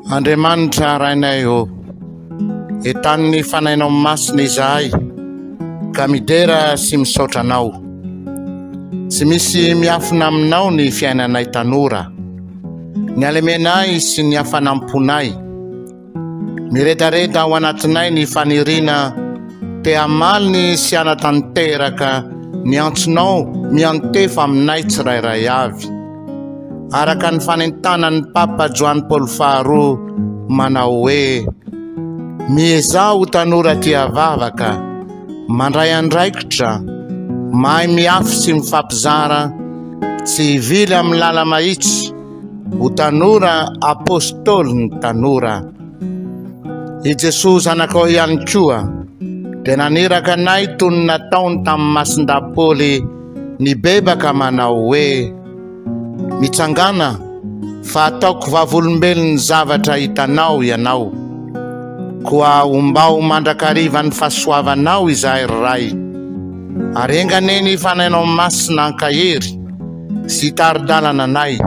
Andriamanitra rainay o, etan'ny fanainao masina izahay ka midera sy misaotra anao. Tsy misy miafina aminao ny fiainanay tanora, ny alemenay sy ny hafanamponay. Miredareda ao anatinay ny faniriana te hamaliny sy hanatanteraka ny antsonao miantefa aminay tsirairay avy. Araka ny fanentanan'ny Papa Joany Paul faharoa manao hoe: miezao tanora tia vavaka, mandray andraikitra, mahay miafy sy mifampizara, tsy hivily amin'ny lala mahitsy, ho tanora apôstôly ny tanora. I Jesosy zanakao ihany koa dia naniraka anay toy ny nataony tamin'ny masin-dapoly ny bebaka manao hoe: mitsangana fa ataoko vavolombelon'ny zavatra hitanao ianao, koa ombao mandrakariva ny fahasoavanao izahay ray. Arenganeny fanainao masina ankahery sy taridalana anay,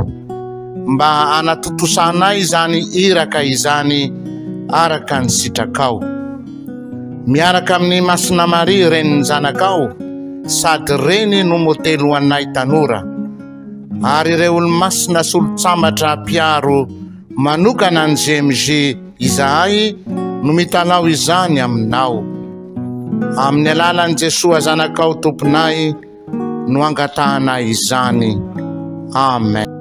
mba anatotosanay izany iraka izany araka ny sitrakao. Miaraka amin'ny Masina Maria reniny zanakao, sady reny no motelo anay tanora, ary ireo olo-masina solon-tsambatra piaro manokana ny GMG izahay no mitalao izany aminao. Amin'ny alalan'i Jesosy zanakao tomponay no angatahanay izany. Amen.